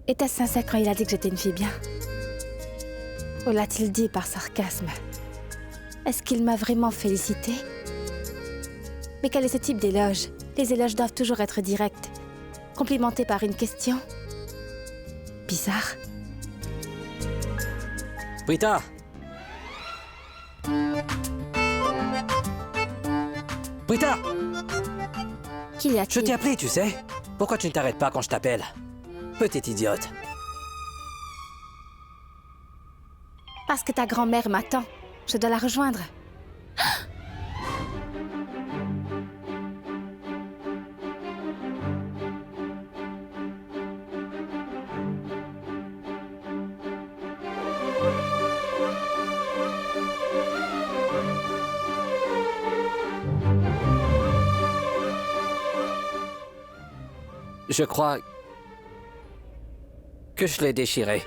Était-ce sincère quand il a dit que j'étais une fille bien? Ou l'a-t-il dit par sarcasme? Est-ce qu'il m'a vraiment félicité? Mais quel est ce type d'éloge? Les éloges doivent toujours être directs, complimentés par une question. Bizarre. Prita! Prita! Qu'y a-t-il? Je t'ai appelé, tu sais. Pourquoi tu ne t'arrêtes pas quand je t'appelle? Petite idiote. Parce que ta grand-mère m'attend. Je dois la rejoindre. Je crois que je l'ai déchiré.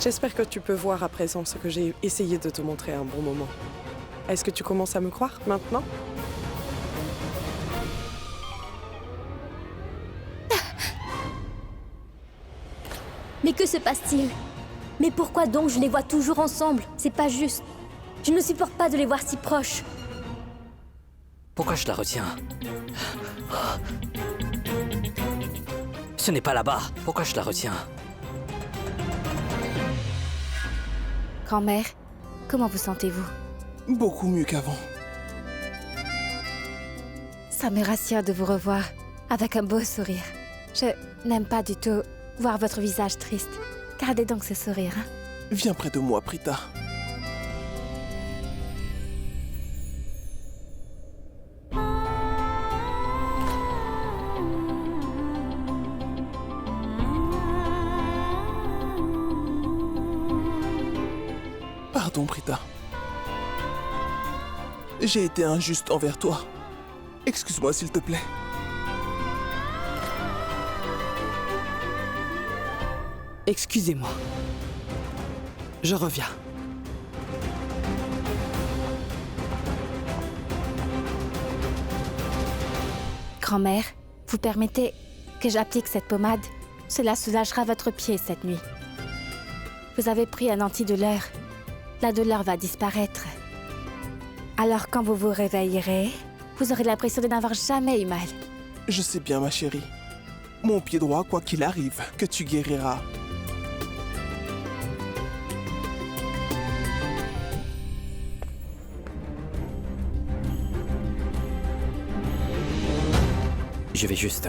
J'espère que tu peux voir à présent ce que j'ai essayé de te montrer à un bon moment. Est-ce que tu commences à me croire maintenant? Mais que se passe-t-il? Mais pourquoi donc je les vois toujours ensemble? C'est pas juste. Je ne supporte pas de les voir si proches. Pourquoi je la retiens? Ce n'est pas là-bas. Pourquoi je la retiens? Grand-mère, comment vous sentez-vous? Beaucoup mieux qu'avant. Ça me rassure de vous revoir avec un beau sourire. Je n'aime pas du tout voir votre visage triste. Gardez donc ce sourire, hein? Viens près de moi, Prita. Pardon, Prita. J'ai été injuste envers toi. Excuse-moi, s'il te plaît. Excusez-moi. Je reviens. Grand-mère, vous permettez que j'applique cette pommade? Cela soulagera votre pied cette nuit. Vous avez pris un antidouleur. La douleur va disparaître. Alors quand vous vous réveillerez, vous aurez l'impression de n'avoir jamais eu mal. Je sais bien, ma chérie. Mon pied droit, quoi qu'il arrive, que tu guériras. Je vais juste...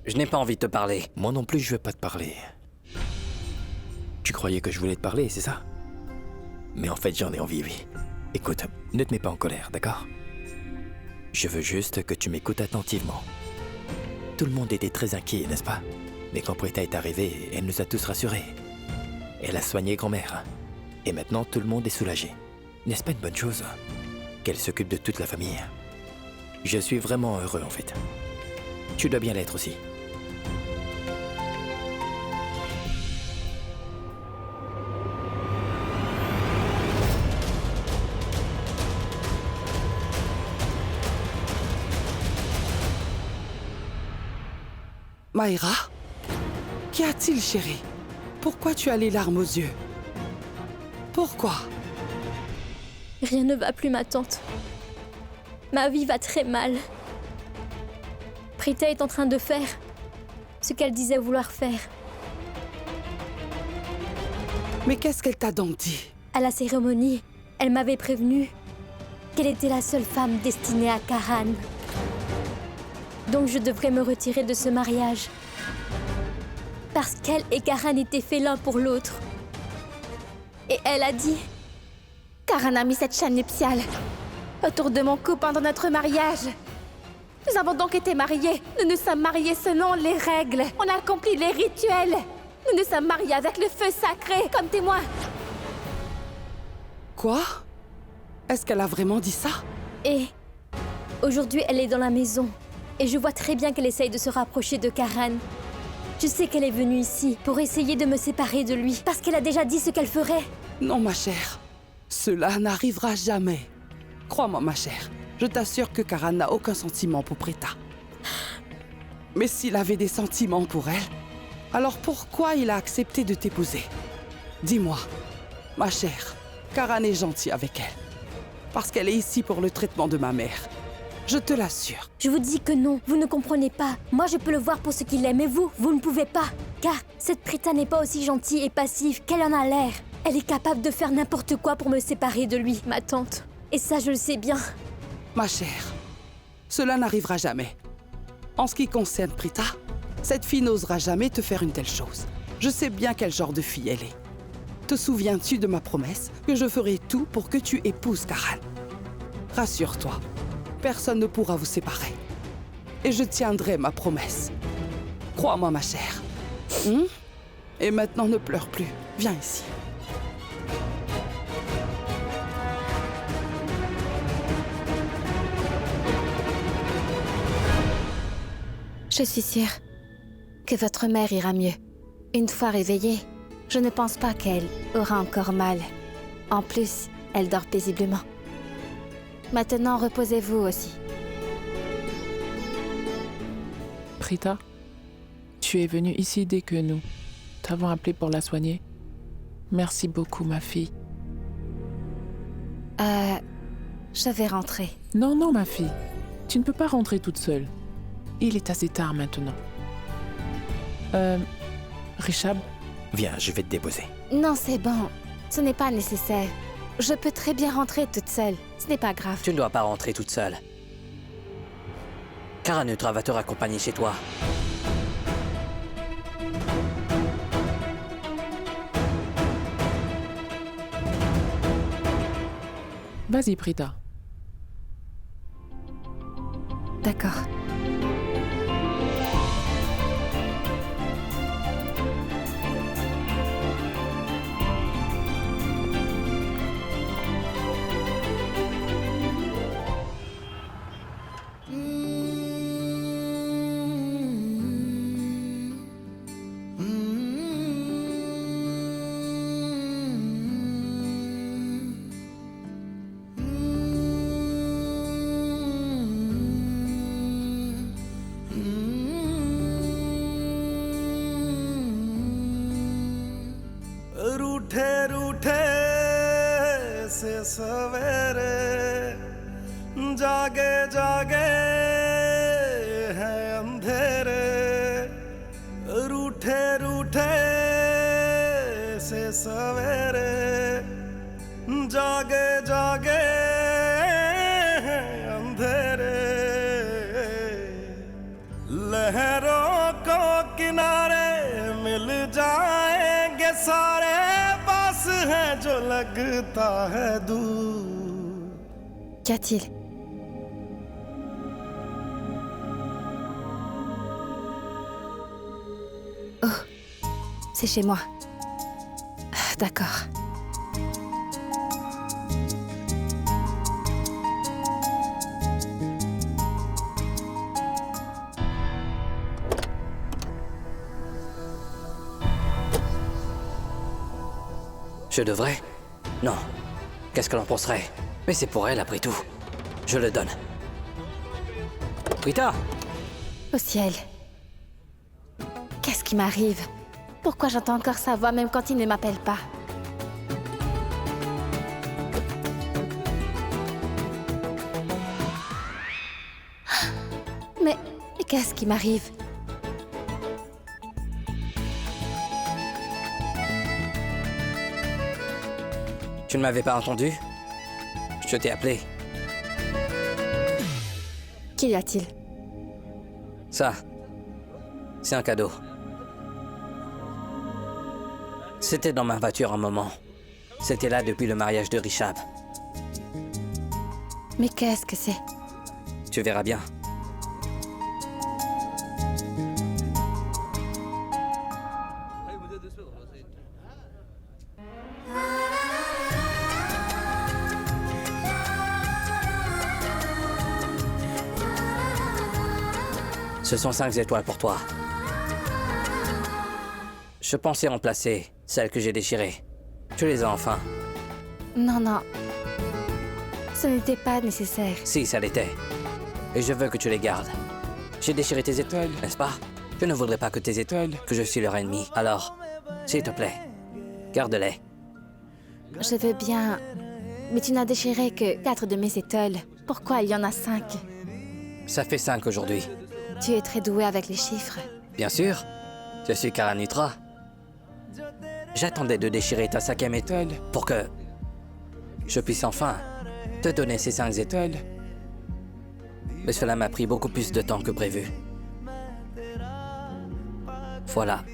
Je n'ai pas envie de te parler. Moi non plus, je veux pas te parler. Tu croyais que je voulais te parler, c'est ça? Mais en fait, j'en ai envie, oui. Écoute, ne te mets pas en colère, d'accord? Je veux juste que tu m'écoutes attentivement. Tout le monde était très inquiet, n'est-ce pas? Mais quand Prita est arrivée, elle nous a tous rassurés. Elle a soigné grand-mère. Et maintenant, tout le monde est soulagé. N'est-ce pas une bonne chose? Qu'elle s'occupe de toute la famille. Je suis vraiment heureux, en fait. Tu dois bien l'être aussi. Mayra? Qu'y a-t-il, chérie? Pourquoi tu as les larmes aux yeux? Pourquoi? Rien ne va plus, ma tante. Ma vie va très mal. Prita est en train de faire ce qu'elle disait vouloir faire. Mais qu'est-ce qu'elle t'a donc dit? À la cérémonie, elle m'avait prévenu qu'elle était la seule femme destinée à Karan. Donc je devrais me retirer de ce mariage. Parce qu'elle et Karan étaient faits l'un pour l'autre. Et elle a dit... Karan a mis cette chaîne nuptiale autour de mon cou pendant notre mariage. Nous avons donc été mariés. Nous nous sommes mariés selon les règles. On a accompli les rituels. Nous nous sommes mariés avec le feu sacré comme témoin. Quoi? Est-ce qu'elle a vraiment dit ça? Et aujourd'hui, elle est dans la maison. Et je vois très bien qu'elle essaye de se rapprocher de Karan. Je sais qu'elle est venue ici pour essayer de me séparer de lui, parce qu'elle a déjà dit ce qu'elle ferait. Non, ma chère. Cela n'arrivera jamais. Crois-moi, ma chère. Je t'assure que Karan n'a aucun sentiment pour Prita. Mais s'il avait des sentiments pour elle, alors pourquoi il a accepté de t'épouser? Dis-moi, ma chère, Karan est gentil avec elle. Parce qu'elle est ici pour le traitement de ma mère. Je te l'assure. Je vous dis que non, vous ne comprenez pas. Moi, je peux le voir pour ce qu'il est, mais vous ne pouvez pas. Car cette Prita n'est pas aussi gentille et passive qu'elle en a l'air. Elle est capable de faire n'importe quoi pour me séparer de lui, ma tante. Et ça, je le sais bien. Ma chère, cela n'arrivera jamais. En ce qui concerne Prita, cette fille n'osera jamais te faire une telle chose. Je sais bien quel genre de fille elle est. Te souviens-tu de ma promesse que je ferai tout pour que tu épouses Karan? Rassure-toi, personne ne pourra vous séparer. Et je tiendrai ma promesse. Crois-moi, ma chère. Et maintenant, ne pleure plus. Viens ici. Je suis sûre que votre mère ira mieux. Une fois réveillée, je ne pense pas qu'elle aura encore mal. En plus, elle dort paisiblement. Maintenant, reposez-vous aussi. Prita, tu es venue ici dès que nous t'avons appelé pour la soigner. Merci beaucoup, ma fille. Je vais rentrer. Non, ma fille. Tu ne peux pas rentrer toute seule. Il est assez tard maintenant. Rishab? Viens, je vais te déposer. Non, c'est bon. Ce n'est pas nécessaire. Je peux très bien rentrer toute seule. Ce n'est pas grave. Tu ne dois pas rentrer toute seule. Karanutra va te raccompagner chez toi. Vas-y, Prita. D'accord. रूठे रूठे से सवेरे जागे जागे हैं अंधेरे रूठे रूठे से सवेरे जागे जागे हैं अंधेरे लहरों को किनारे मिल जाएंगे सारे पास है जो लगता है दूर Qu'y a-t-il? Oh, c'est chez moi. D'accord. Je devrais? Non. Qu'est-ce qu'elle en penserait? Mais c'est pour elle après tout. Je le donne. Prita! Au ciel. Qu'est-ce qui m'arrive? Pourquoi j'entends encore sa voix même quand il ne m'appelle pas? Mais qu'est-ce qui m'arrive? Tu ne m'avais pas entendu? Je t'ai appelé. Qu'y a-t-il? Ça, c'est un cadeau. C'était dans ma voiture un moment. C'était là depuis le mariage de Rishab. Mais qu'est-ce que c'est? Tu verras bien. Ce sont 5 étoiles pour toi. Je pensais remplacer celles que j'ai déchirées. Tu les as enfin. Non, non. Ce n'était pas nécessaire. Si, ça l'était. Et je veux que tu les gardes. J'ai déchiré tes étoiles, n'est-ce pas? Je ne voudrais pas que tes étoiles, que je suis leur ennemi. Alors, s'il te plaît, garde-les. Je veux bien. Mais tu n'as déchiré que 4 de mes étoiles. Pourquoi il y en a 5? Ça fait 5 aujourd'hui. Tu es très doué avec les chiffres. Bien sûr, je suis Karanitra. J'attendais de déchirer ta 5e étoile pour que je puisse enfin te donner ces 5 étoiles. Mais cela m'a pris beaucoup plus de temps que prévu. Voilà.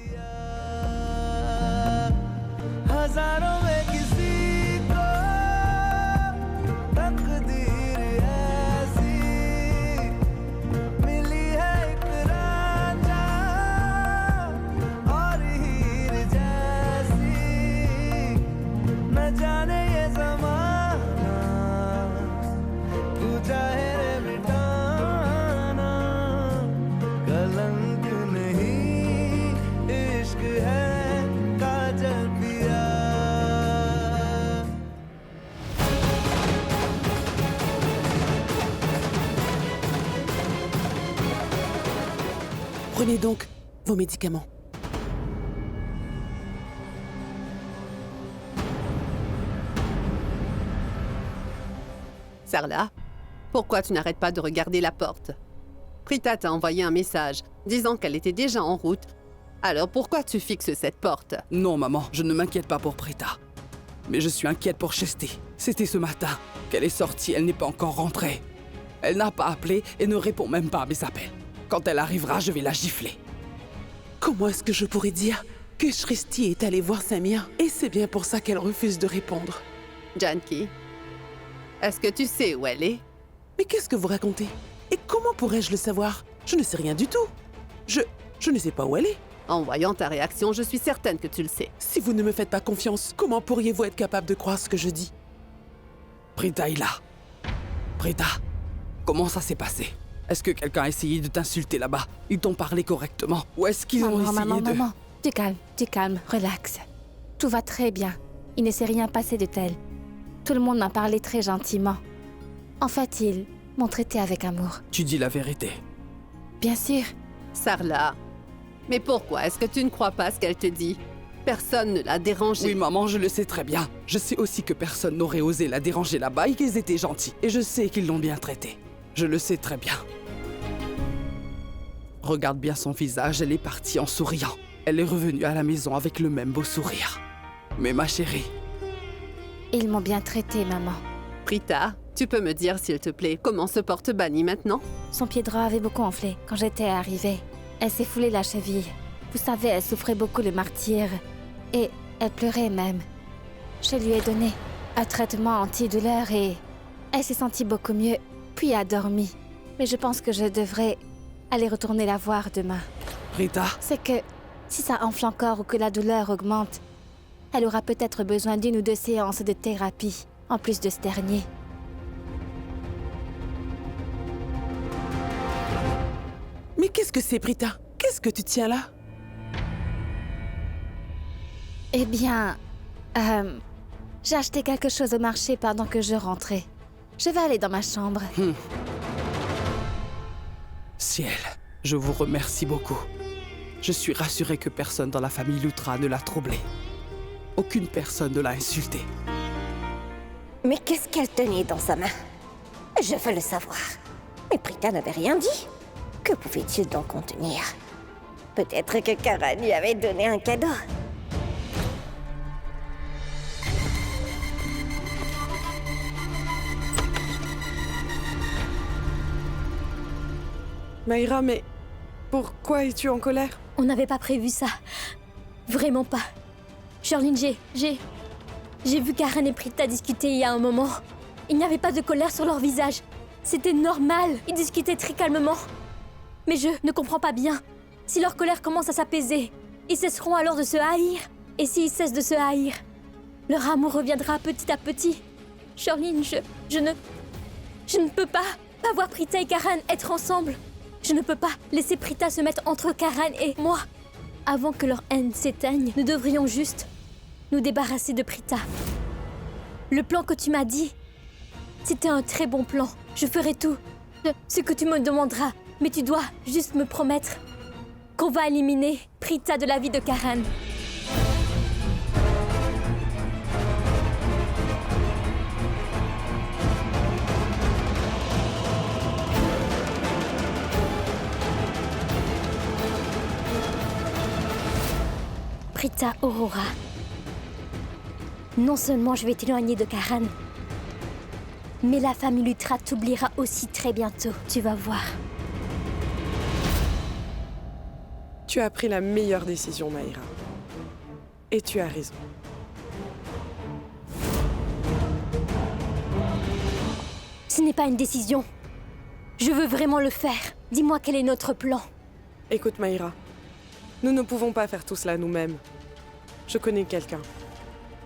Prenez donc vos médicaments. Sarla, pourquoi tu n'arrêtes pas de regarder la porte? Prita t'a envoyé un message disant qu'elle était déjà en route. Alors pourquoi tu fixes cette porte? Non, maman, je ne m'inquiète pas pour Prita. Mais je suis inquiète pour Chesty. C'était ce matin qu'elle est sortie, elle n'est pas encore rentrée. Elle n'a pas appelé et ne répond même pas à mes appels. Quand elle arrivera, je vais la gifler. Comment est-ce que je pourrais dire que Shresti est allée voir Samir et c'est bien pour ça qu'elle refuse de répondre? Janki, est-ce que tu sais où elle est? Mais qu'est-ce que vous racontez? Et comment pourrais-je le savoir? Je ne sais rien du tout. Je ne sais pas où elle est. En voyant ta réaction, je suis certaine que tu le sais. Si vous ne me faites pas confiance, comment pourriez-vous être capable de croire ce que je dis? Prita est là. Prita, comment ça s'est passé? Est-ce que quelqu'un a essayé de t'insulter là-bas? Ils t'ont parlé correctement? Ou est-ce qu'ils ont essayé de... Maman, tu calmes, relax. Tout va très bien. Il ne s'est rien passé de tel. Tout le monde m'a parlé très gentiment. En fait, ils m'ont traité avec amour. Tu dis la vérité. Bien sûr. Sarla, mais pourquoi est-ce que tu ne crois pas ce qu'elle te dit? Personne ne l'a dérangée. Oui, maman, je le sais très bien. Je sais aussi que personne n'aurait osé la déranger là-bas et qu'ils étaient gentils. Et je sais qu'ils l'ont bien traitée. Je le sais très bien. Regarde bien son visage, elle est partie en souriant. Elle est revenue à la maison avec le même beau sourire. Mais ma chérie... Ils m'ont bien traité, maman. Prita, tu peux me dire, s'il te plaît, comment se porte Bani maintenant? Son pied droit avait beaucoup enflé quand j'étais arrivée. Elle s'est foulée la cheville. Vous savez, elle souffrait beaucoup le martyre. Et elle pleurait même. Je lui ai donné un traitement antidouleur et elle s'est sentie beaucoup mieux, puis a dormi. Mais je pense que je devrais aller retourner la voir demain. Prita? C'est que si ça enfle encore ou que la douleur augmente, elle aura peut-être besoin d'1 ou 2 séances de thérapie, en plus de ce dernier. Mais qu'est-ce que c'est, Prita? Qu'est-ce que tu tiens là? Eh bien, j'ai acheté quelque chose au marché pendant que je rentrais. Je vais aller dans ma chambre. Ciel, je vous remercie beaucoup. Je suis rassurée que personne dans la famille Lutra ne l'a troublée. Aucune personne ne l'a insultée. Mais qu'est-ce qu'elle tenait dans sa main? Je veux le savoir. Mais Prita n'avait rien dit. Que pouvait-il donc contenir? Peut-être que Karan lui avait donné un cadeau. Maïra, mais pourquoi es-tu en colère? On n'avait pas prévu ça. Vraiment pas. Charline, j'ai vu Karan et Prita discuter il y a un moment. Il n'y avait pas de colère sur leur visage. C'était normal. Ils discutaient très calmement. Mais je ne comprends pas bien. Si leur colère commence à s'apaiser, Ils cesseront alors de se haïr. Et s'ils cessent de se haïr, leur amour reviendra petit à petit. Charline, je ne peux pas voir Prita et Karan être ensemble. Je ne peux pas laisser Prita se mettre entre Karan et moi. Avant que leur haine s'éteigne, nous devrions juste nous débarrasser de Prita. Le plan que tu m'as dit, c'était un très bon plan. Je ferai tout ce que tu me demanderas. Mais tu dois juste me promettre qu'on va éliminer Prita de la vie de Karan. Prita Aurora. Non seulement je vais t'éloigner de Karan, mais la famille Lutra t'oubliera aussi très bientôt, tu vas voir. Tu as pris la meilleure décision, Maïra. Et tu as raison. Ce n'est pas une décision. Je veux vraiment le faire. Dis-moi quel est notre plan. Écoute, Maïra. Nous ne pouvons pas faire tout cela nous-mêmes. Je connais quelqu'un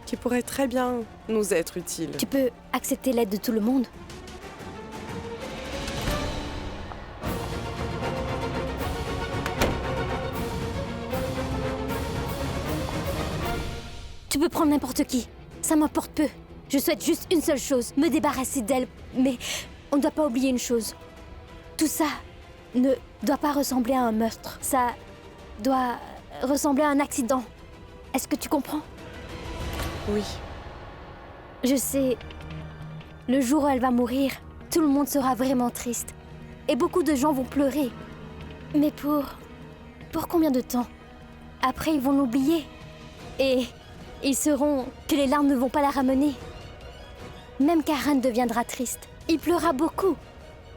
qui pourrait très bien nous être utile. Tu peux accepter l'aide de tout le monde? Tu peux prendre n'importe qui. Ça m'importe peu. Je souhaite juste une seule chose, me débarrasser d'elle. Mais on ne doit pas oublier une chose. Tout ça ne doit pas ressembler à un meurtre. Ça doit ressembler à un accident. Est-ce que tu comprends? Oui. Je sais, le jour où elle va mourir, tout le monde sera vraiment triste. Et beaucoup de gens vont pleurer. Mais pour combien de temps? Après, ils vont l'oublier. Et ils sauront que les larmes ne vont pas la ramener. Même Karan deviendra triste. Il pleurera beaucoup.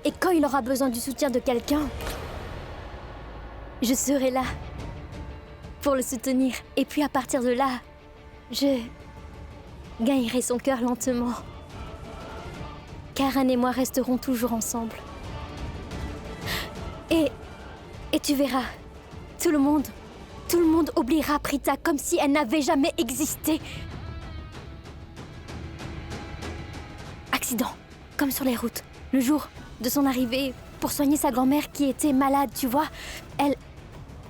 Et quand il aura besoin du soutien de quelqu'un, je serai là pour le soutenir. Et puis à partir de là, je gagnerai son cœur lentement. Karan et moi resterons toujours ensemble. Et tu verras, tout le monde oubliera Prita comme si elle n'avait jamais existé. Accident, comme sur les routes. Le jour de son arrivée pour soigner sa grand-mère qui était malade, tu vois, elle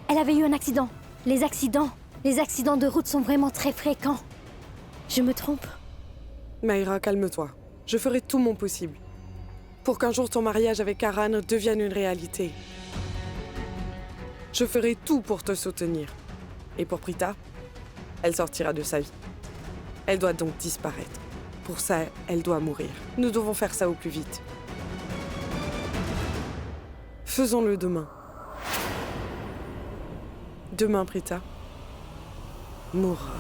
avait eu un accident. Les accidents de route sont vraiment très fréquents. Je me trompe? Maïra, calme-toi. Je ferai tout mon possible pour qu'un jour ton mariage avec Karan devienne une réalité. Je ferai tout pour te soutenir. Et pour Prita, elle sortira de sa vie. Elle doit donc disparaître. Pour ça, elle doit mourir. Nous devons faire ça au plus vite. Faisons-le demain. Demain, Prita mourra.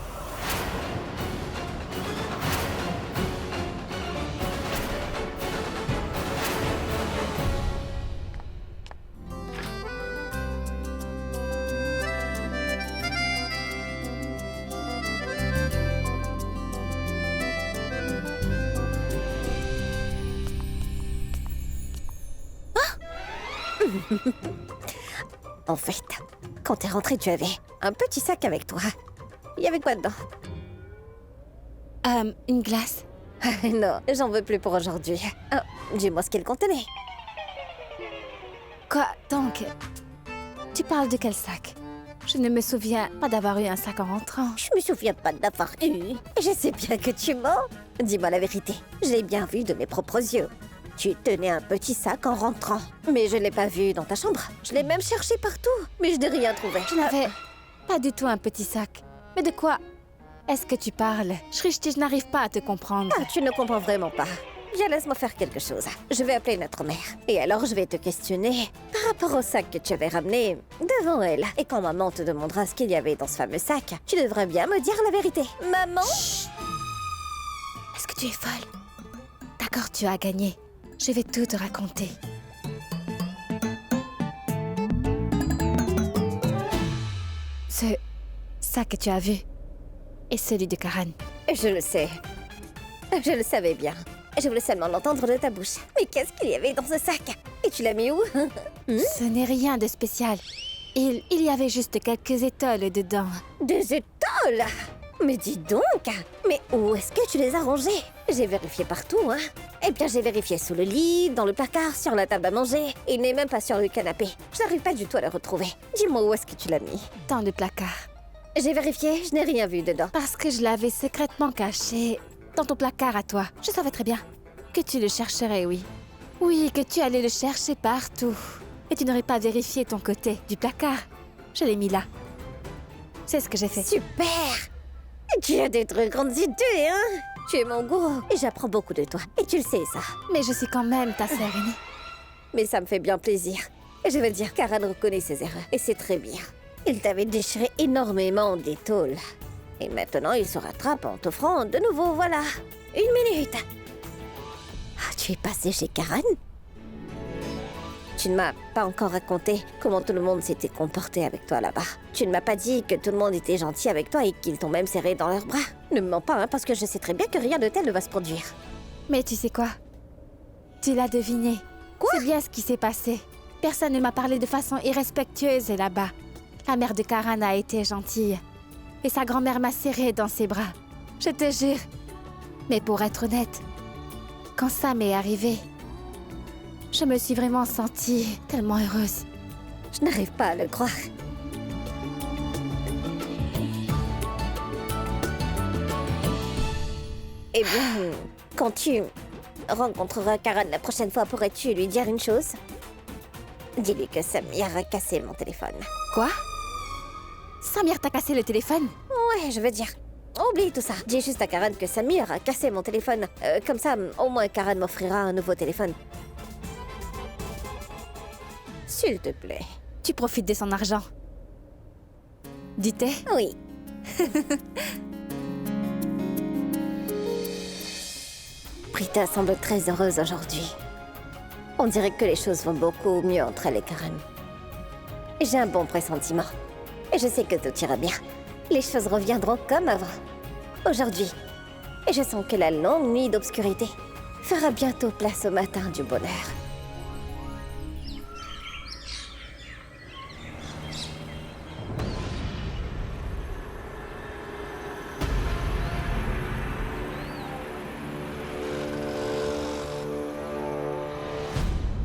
En fait, quand t'es rentrée, tu avais un petit sac avec toi. Il y avait quoi dedans? Une glace. Non, j'en veux plus pour aujourd'hui. Oh, dis-moi ce qu'elle contenait. Quoi donc? Tu parles de quel sac? Je ne me souviens pas d'avoir eu un sac en rentrant. Je me souviens pas d'avoir eu. Je sais bien que tu mens. Dis-moi la vérité. Je l'ai bien vu de mes propres yeux. Tu tenais un petit sac en rentrant. Mais je l'ai pas vu dans ta chambre. Je l'ai même cherché partout. Mais je n'ai rien trouvé. Je n'avais pas du tout un petit sac. Mais de quoi est-ce que tu parles? Shrishti, je n'arrive pas à te comprendre. Ah, tu ne comprends vraiment pas. Viens, laisse-moi faire quelque chose. Je vais appeler notre mère. Et alors, je vais te questionner par rapport au sac que tu avais ramené devant elle. Et quand maman te demandera ce qu'il y avait dans ce fameux sac, tu devrais bien me dire la vérité. Maman? Chut. Est-ce que tu es folle? D'accord, tu as gagné. Je vais tout te raconter. Ce sac que tu as vu est celui de Karan. Je le sais. Je le savais bien. Je voulais seulement l'entendre de ta bouche. Mais qu'est-ce qu'il y avait dans ce sac? Et tu l'as mis où? Ce n'est rien de spécial. Il y avait juste quelques étoiles dedans. Des étoiles? Mais dis donc! Mais où est-ce que tu les as rangées? J'ai vérifié partout, hein. Eh bien, j'ai vérifié sous le lit, dans le placard, sur la table à manger. Il n'est même pas sur le canapé. Je n'arrive pas du tout à le retrouver. Dis-moi où est-ce que tu l'as mis? Dans le placard. J'ai vérifié, je n'ai rien vu dedans. Parce que je l'avais secrètement caché dans ton placard à toi. Je savais très bien que tu le chercherais, oui. Oui, que tu allais le chercher partout. Et tu n'aurais pas vérifié ton côté du placard. Je l'ai mis là. C'est ce que j'ai fait. Super! Tu as des très grandes idées, hein? Tu es mon gourou et j'apprends beaucoup de toi. Et tu le sais, ça. Mais je suis quand même ta sœur aînée. Mais ça me fait bien plaisir. Et je veux dire, Karan reconnaît ses erreurs. Et c'est très bien. Il t'avait déchiré énormément des tôles. Et maintenant, il se rattrape en t'offrant de nouveau, voilà. 1 minute. Ah, tu es passé chez Karan? Tu ne m'as pas encore raconté comment tout le monde s'était comporté avec toi là-bas. Tu ne m'as pas dit que tout le monde était gentil avec toi et qu'ils t'ont même serré dans leurs bras. Ne me mens pas, hein, parce que je sais très bien que rien de tel ne va se produire. Mais tu sais quoi? Tu l'as deviné. Quoi? C'est bien ce qui s'est passé. Personne ne m'a parlé de façon irrespectueuse là-bas. La mère de Karan a été gentille. Et sa grand-mère m'a serrée dans ses bras. Je te jure. Mais pour être honnête, quand ça m'est arrivé, je me suis vraiment sentie tellement heureuse. Je n'arrive pas à le croire. Eh bien, quand tu rencontreras Karan la prochaine fois, pourrais-tu lui dire une chose? Dis-lui que Samir a cassé mon téléphone. Quoi? Samir t'a cassé le téléphone? Ouais, je veux dire. Oublie tout ça. Dis juste à Karan que Samir a cassé mon téléphone. Comme ça, au moins Karan m'offrira un nouveau téléphone. S'il te plaît. Tu profites de son argent. Dis-t'es? Oui. Prita semble très heureuse aujourd'hui. On dirait que les choses vont beaucoup mieux entre elle et Karan. J'ai un bon pressentiment. Et je sais que tout ira bien. Les choses reviendront comme avant. Aujourd'hui. Et je sens que la longue nuit d'obscurité fera bientôt place au matin du bonheur.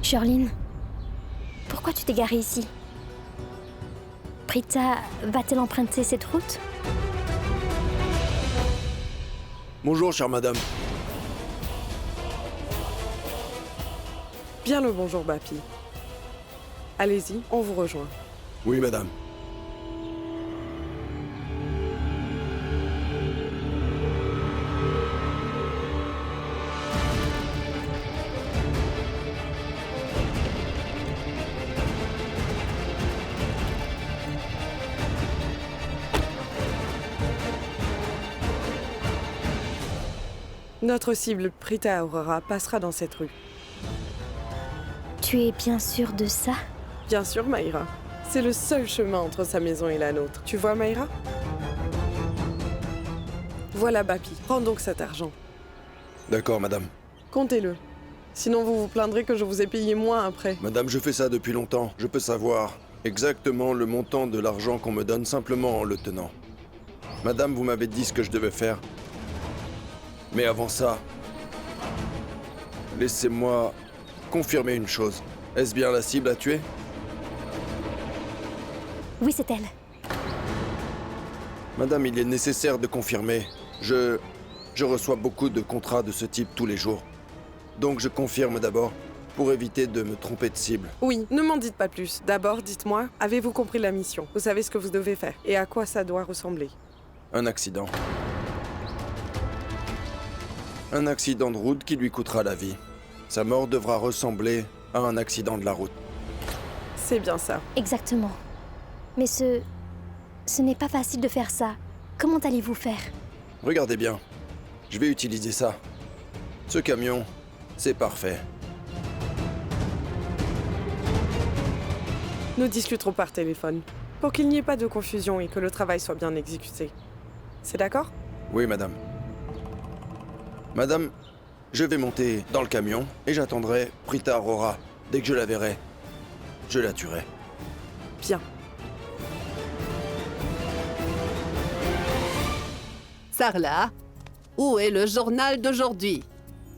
Shirlene, pourquoi tu t'es garée ici? Prita va-t-elle emprunter cette route? Bonjour, chère madame. Bien le bonjour, Bapi. Allez-y, on vous rejoint. Oui, madame. Notre cible, Prita Aurora, passera dans cette rue. Tu es bien sûre de ça? Bien sûr, Mayra. C'est le seul chemin entre sa maison et la nôtre. Tu vois, Mayra? Voilà, Bapi. Prends donc cet argent. D'accord, madame. Comptez-le. Sinon, vous vous plaindrez que je vous ai payé moins après. Madame, je fais ça depuis longtemps. Je peux savoir exactement le montant de l'argent qu'on me donne simplement en le tenant. Madame, vous m'avez dit ce que je devais faire. Mais avant ça, laissez-moi confirmer une chose. Est-ce bien la cible à tuer? Oui, c'est elle. Madame, il est nécessaire de confirmer. Je reçois beaucoup de contrats de ce type tous les jours. Donc je confirme d'abord, pour éviter de me tromper de cible. Oui, ne m'en dites pas plus. D'abord, dites-moi, avez-vous compris la mission? Vous savez ce que vous devez faire et à quoi ça doit ressembler? Un accident. Un accident de route qui lui coûtera la vie. Sa mort devra ressembler à un accident de la route. C'est bien ça. Exactement. Mais ce n'est pas facile de faire ça. Comment allez-vous faire? Regardez bien. Je vais utiliser ça. Ce camion, c'est parfait. Nous discuterons par téléphone, pour qu'il n'y ait pas de confusion et que le travail soit bien exécuté. C'est d'accord? Oui, madame. Madame, je vais monter dans le camion et j'attendrai Prita Aurora. Dès que je la verrai, je la tuerai. Bien. Sarla, où est le journal d'aujourd'hui?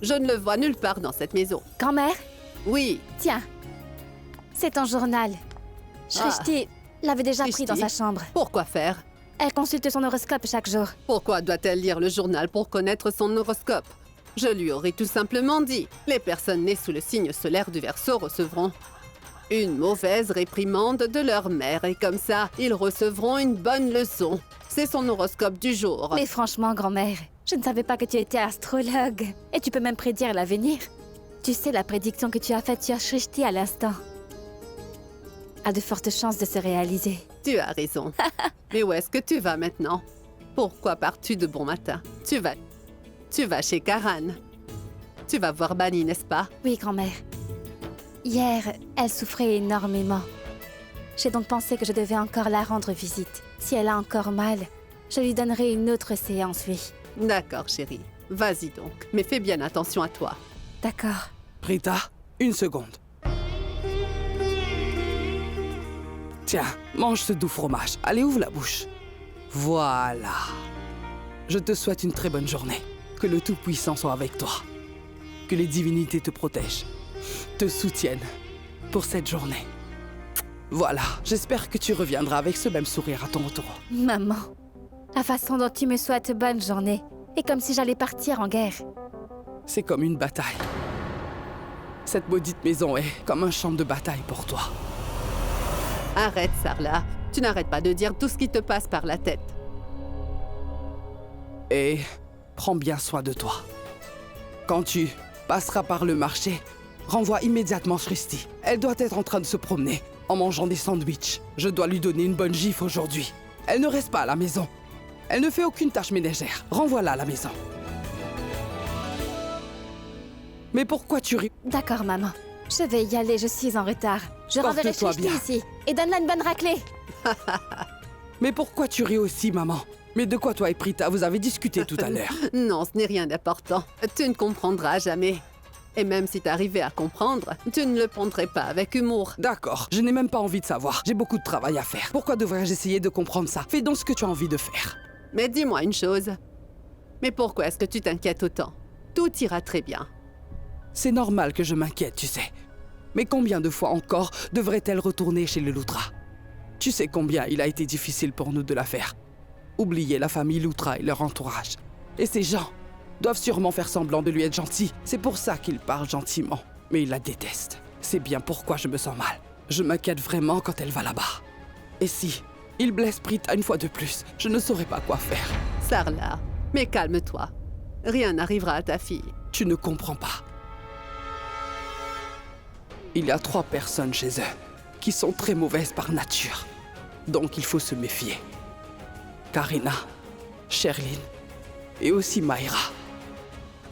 Je ne le vois nulle part dans cette maison. Grand-mère? Oui. Tiens, c'est ton journal. Shrishti l'avait déjà pris Shrishti? dans sa chambre. Pourquoi faire? Elle consulte son horoscope chaque jour. Pourquoi doit-elle lire le journal pour connaître son horoscope? Je lui aurais tout simplement dit. Les personnes nées sous le signe solaire du Verseau recevront une mauvaise réprimande de leur mère et comme ça, ils recevront une bonne leçon. C'est son horoscope du jour. Mais franchement, grand-mère, je ne savais pas que tu étais astrologue. Et tu peux même prédire l'avenir. Tu sais, la prédiction que tu as faite sur Shrishti à l'instant a de fortes chances de se réaliser. Tu as raison. Mais où est-ce que tu vas maintenant? Pourquoi pars-tu de bon matin? Tu vas chez Karan. Tu vas voir Bani, n'est-ce pas? Oui, grand-mère. Hier, elle souffrait énormément. J'ai donc pensé que je devais encore la rendre visite. Si elle a encore mal, je lui donnerai une autre séance, oui. D'accord, chérie. Vas-y donc. Mais fais bien attention à toi. D'accord. Prita, une seconde. Tiens, mange ce doux fromage. Allez, ouvre la bouche. Voilà. Je te souhaite une très bonne journée. Que le Tout-Puissant soit avec toi. Que les divinités te protègent, te soutiennent pour cette journée. Voilà, j'espère que tu reviendras avec ce même sourire à ton retour. Maman, la façon dont tu me souhaites bonne journée est comme si j'allais partir en guerre. C'est comme une bataille. Cette maudite maison est comme un champ de bataille pour toi. Arrête, Sarla. Tu n'arrêtes pas de dire tout ce qui te passe par la tête. Et prends bien soin de toi. Quand tu passeras par le marché, renvoie immédiatement Shrishti. Elle doit être en train de se promener en mangeant des sandwichs. Je dois lui donner une bonne gifle aujourd'hui. Elle ne reste pas à la maison. Elle ne fait aucune tâche ménagère. Renvoie-la à la maison. Mais pourquoi tu ris? D'accord, maman. Je vais y aller, je suis en retard. Je renverrai Porte-toi Shrishti bien. ici. Et donne-la une bonne raclée. Mais pourquoi tu ris aussi, maman? Mais de quoi toi et Prita vous avez discuté tout à l'heure? Non, ce n'est rien d'important. Tu ne comprendras jamais. Et même si t'arrivais à comprendre, tu ne le prendrais pas avec humour. D'accord, je n'ai même pas envie de savoir. J'ai beaucoup de travail à faire. Pourquoi devrais-je essayer de comprendre ça? Fais donc ce que tu as envie de faire. Mais dis-moi une chose. Mais pourquoi est-ce que tu t'inquiètes autant? Tout ira très bien. C'est normal que je m'inquiète, tu sais. Mais combien de fois encore devrait-elle retourner chez les Loutra? Tu sais combien il a été difficile pour nous de la faire. Oublier la famille Loutra et leur entourage. Et ces gens doivent sûrement faire semblant de lui être gentils. C'est pour ça qu'il parle gentiment. Mais il la déteste. C'est bien pourquoi je me sens mal. Je m'inquiète vraiment quand elle va là-bas. Et si il blesse Prita une fois de plus, je ne saurais pas quoi faire. Sarla, mais calme-toi. Rien n'arrivera à ta fille. Tu ne comprends pas. Il y a 3 personnes chez eux qui sont très mauvaises par nature. Donc il faut se méfier. Karina, Sherlyn et aussi Mayra.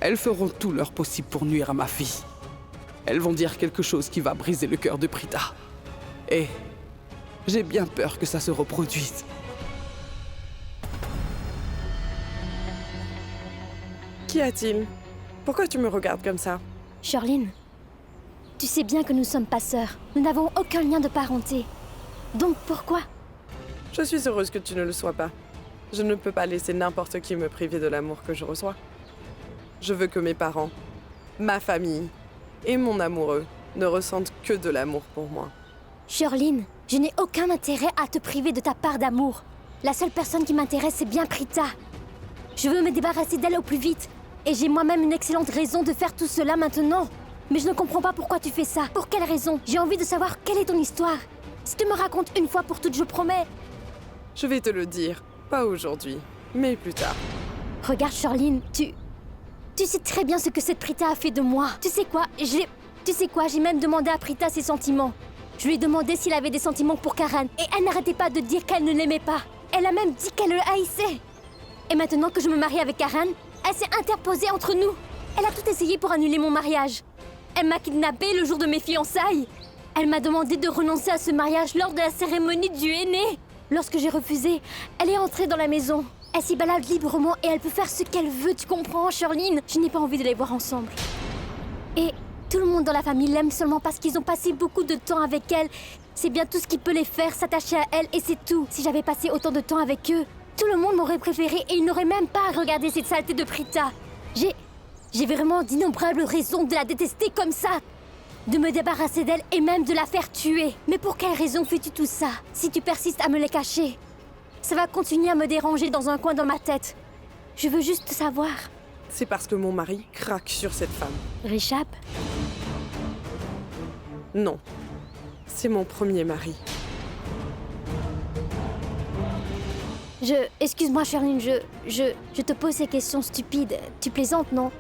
Elles feront tout leur possible pour nuire à ma fille. Elles vont dire quelque chose qui va briser le cœur de Prita. Et j'ai bien peur que ça se reproduise. Qu'y a-t-il? Pourquoi tu me regardes comme ça? Sherlyn, tu sais bien que nous sommes pas sœurs. Nous n'avons aucun lien de parenté. Donc pourquoi? Je suis heureuse que tu ne le sois pas. Je ne peux pas laisser n'importe qui me priver de l'amour que je reçois. Je veux que mes parents, ma famille et mon amoureux ne ressentent que de l'amour pour moi. Sherlyn, je n'ai aucun intérêt à te priver de ta part d'amour. La seule personne qui m'intéresse, c'est bien Prita. Je veux me débarrasser d'elle au plus vite. Et j'ai moi-même une excellente raison de faire tout cela maintenant. Mais je ne comprends pas pourquoi tu fais ça. Pour quelle raison? J'ai envie de savoir quelle est ton histoire. Si tu me racontes une fois pour toutes, je promets. Je vais te le dire, pas aujourd'hui, mais plus tard. Regarde, Sherlyn, tu sais très bien ce que cette Prita a fait de moi. Tu sais quoi? J'ai même demandé à Prita ses sentiments. Je lui ai demandé s'il avait des sentiments pour Karan. Et elle n'arrêtait pas de dire qu'elle ne l'aimait pas. Elle a même dit qu'elle le haïssait. Et maintenant que je me marie avec Karan, elle s'est interposée entre nous. Elle a tout essayé pour annuler mon mariage. Elle m'a kidnappée le jour de mes fiançailles. Elle m'a demandé de renoncer à ce mariage lors de la cérémonie du aîné. Lorsque j'ai refusé, elle est entrée dans la maison. Elle s'y balade librement et elle peut faire ce qu'elle veut, tu comprends, Sherlyn? Je n'ai pas envie de les voir ensemble. Et tout le monde dans la famille l'aime seulement parce qu'ils ont passé beaucoup de temps avec elle. C'est bien tout ce qui peut les faire s'attacher à elle et c'est tout. Si j'avais passé autant de temps avec eux, Tout le monde m'aurait préféré et il n'aurait même pas regardé cette saleté de Prita. J'ai vraiment d'innombrables raisons de la détester comme ça. De me débarrasser d'elle et même de la faire tuer. Mais pour quelle raison fais-tu tout ça? Si tu persistes à me les cacher, ça va continuer à me déranger dans un coin dans ma tête. Je veux juste savoir. C'est parce que mon mari craque sur cette femme. Rishab? Non. C'est mon premier mari. Excuse-moi, Charline, je te pose ces questions stupides. Tu plaisantes, non?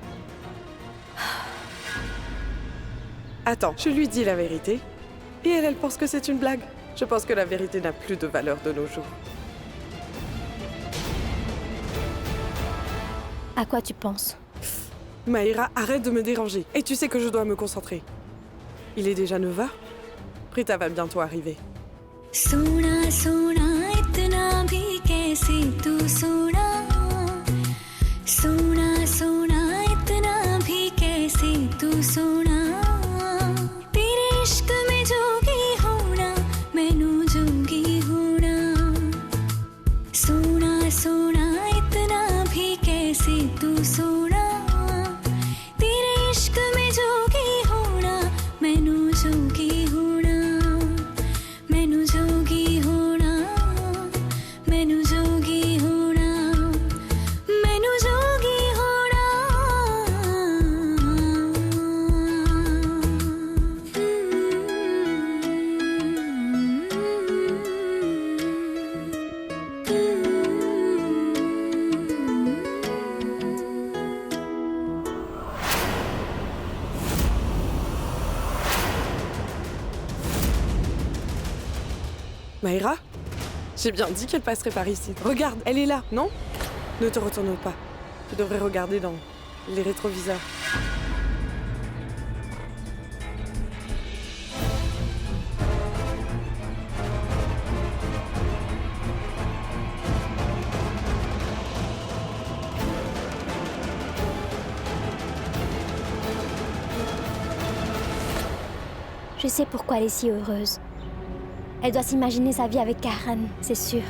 Attends, je lui dis la vérité. Et elle pense que c'est une blague. Je pense que la vérité n'a plus de valeur de nos jours. À quoi tu penses? Mahira, arrête de me déranger. Et tu sais que je dois me concentrer. Il est déjà 9h. Prita va bientôt arriver. Sona, sona, itna bhi kaise tu sona. Sona, sona, itna bhi kaise tu sona. Tere ishq mein jogi hona, mainu jogi hona. Sona, sona, itna bhi kaise tu sona. Tere ishq mein jogi hona, mainu jogi hona. Mainu jogi hona, mainu jogi hona, mainu jogi hona. Mahira? J'ai bien dit qu'elle passerait par ici. Regarde, elle est là, non? Ne te retourne pas. Tu devrais regarder dans les rétroviseurs. Je sais pourquoi elle est si heureuse. Elle doit s'imaginer sa vie avec Karan, c'est sûr.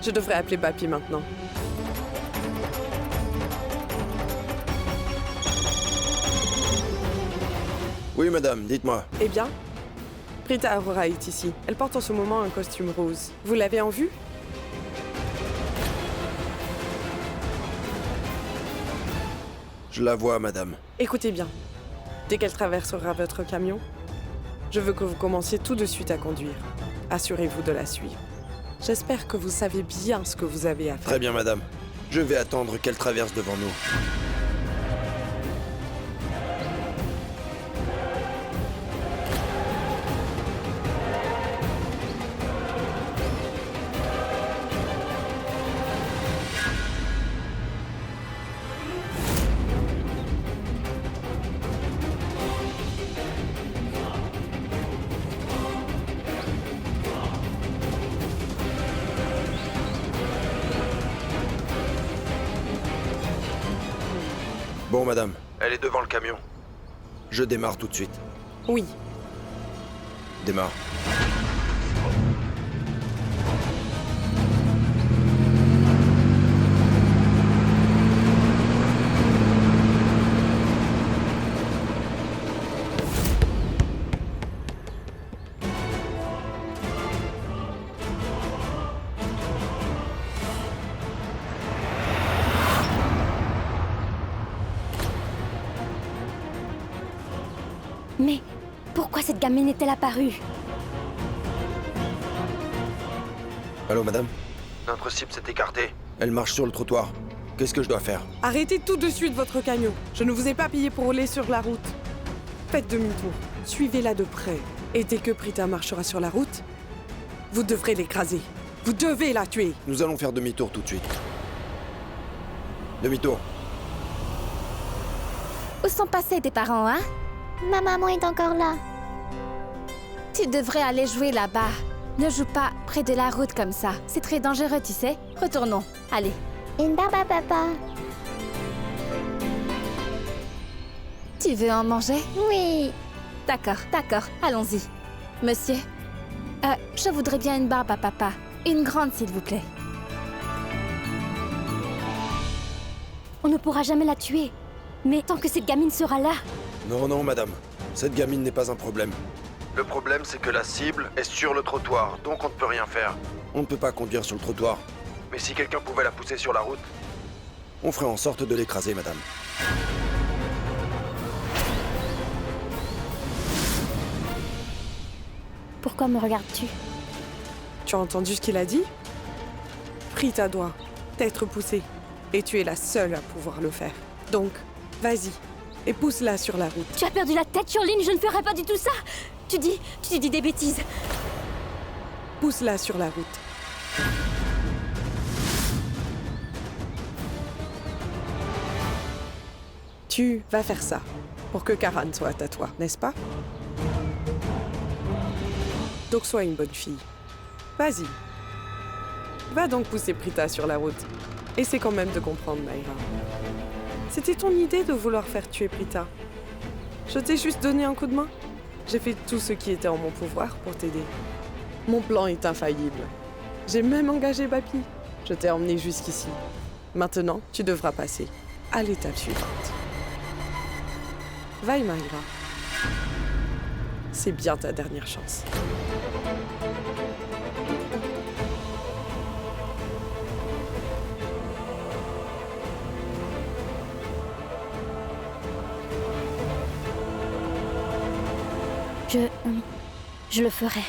Je devrais appeler Bapi maintenant. Oui, madame, dites-moi. Eh bien, Prita Arora est ici. Elle porte en ce moment un costume rose. Vous l'avez en vue? Je la vois, madame. Écoutez bien. Dès qu'elle traversera votre camion, je veux que vous commenciez tout de suite à conduire. Assurez-vous de la suivre. J'espère que vous savez bien ce que vous avez à faire. Très bien, madame. Je vais attendre qu'elle traverse devant nous. Bon, madame, elle est devant le camion. Je démarre tout de suite. Oui. Démarre. Mais pourquoi cette gamine est-elle apparue? Allô, madame? Notre cible s'est écartée. Elle marche sur le trottoir. Qu'est-ce que je dois faire? Arrêtez tout de suite votre camion. Je ne vous ai pas payé pour rouler sur la route. Faites demi-tour. Suivez-la de près. Et dès que Prita marchera sur la route, vous devrez l'écraser. Vous devez la tuer. Nous allons faire demi-tour tout de suite. Demi-tour. Où sont passés tes parents, hein? Ma maman est encore là. Tu devrais aller jouer là-bas. Ne joue pas près de la route comme ça. C'est très dangereux, tu sais. Retournons. Allez. Indaba, papa. Tu veux en manger? Oui. D'accord, d'accord. Allons-y. Monsieur, je voudrais bien une barbe à papa. Une grande, s'il vous plaît. On ne pourra jamais la tuer. Mais tant que cette gamine sera là... Non, non, madame. Cette gamine n'est pas un problème. Le problème, c'est que la cible est sur le trottoir, donc on ne peut rien faire. On ne peut pas conduire sur le trottoir. Mais si quelqu'un pouvait la pousser sur la route, on ferait en sorte de l'écraser, madame. Pourquoi me regardes-tu? Tu as entendu ce qu'il a dit? Prita doit être poussée. Et tu es la seule à pouvoir le faire. Donc, vas-y. Et pousse-la sur la route. Tu as perdu la tête, Shirlene, je ne ferai pas du tout ça. Tu dis des bêtises. Pousse-la sur la route. Tu vas faire ça pour que Karan soit à toi, n'est-ce pas? Donc sois une bonne fille. Vas-y. Va donc pousser Prita sur la route. Essaie quand même de comprendre, Mayra. C'était ton idée de vouloir faire tuer Prita. Je t'ai juste donné un coup de main. J'ai fait tout ce qui était en mon pouvoir pour t'aider. Mon plan est infaillible. J'ai même engagé Bapi. Je t'ai emmené jusqu'ici. Maintenant, tu devras passer à l'étape suivante. Vaille, Mayra. C'est bien ta dernière chance. Je le ferai.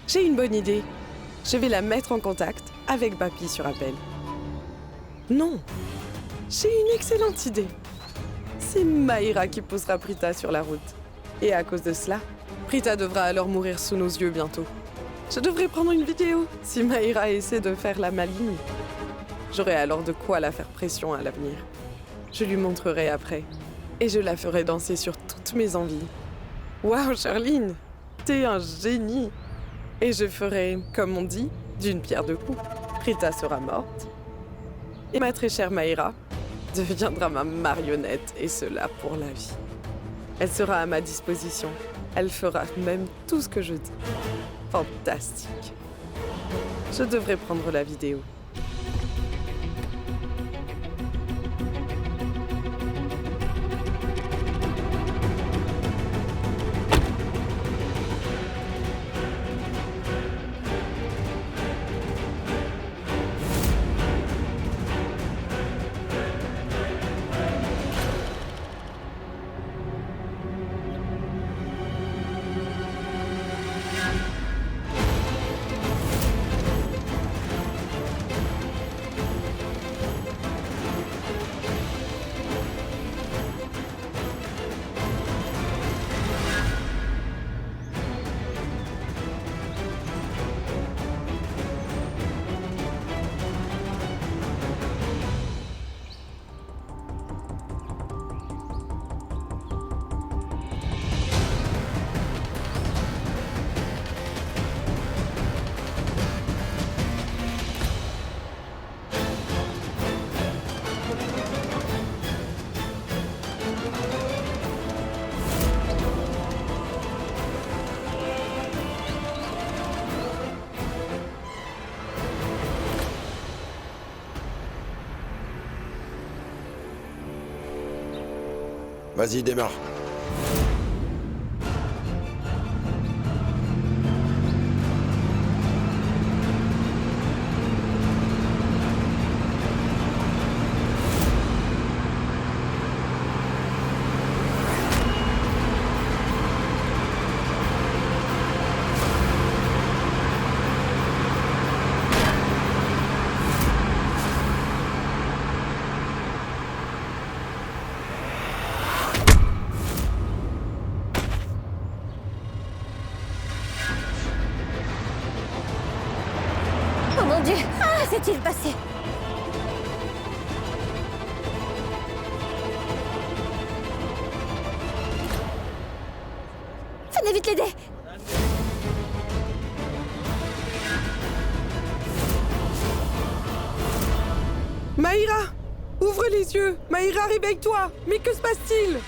J'ai une bonne idée. Je vais la mettre en contact avec Bapi sur appel. Non, j'ai une excellente idée. C'est Mayra qui poussera Prita sur la route. Et à cause de cela, Prita devra alors mourir sous nos yeux bientôt. Je devrais prendre une vidéo si Mayra essaie de faire la maligne. J'aurai alors de quoi la faire pression à l'avenir. Je lui montrerai après. Et je la ferai danser sur toutes mes envies. Waouh, Shirlene, t'es un génie! Et je ferai, comme on dit, d'une pierre deux coups. Prita sera morte. Et ma très chère Mayra deviendra ma marionnette, et cela pour la vie. Elle sera à ma disposition. Elle fera même tout ce que je dis. Fantastique. Je devrais prendre la vidéo. Vas-y, démarre. Oh mon Dieu! Que s'est-il passé? Allez vite l'aider. Maïra! Ouvre les yeux! Maïra, réveille-toi! Mais que se passe-t-il?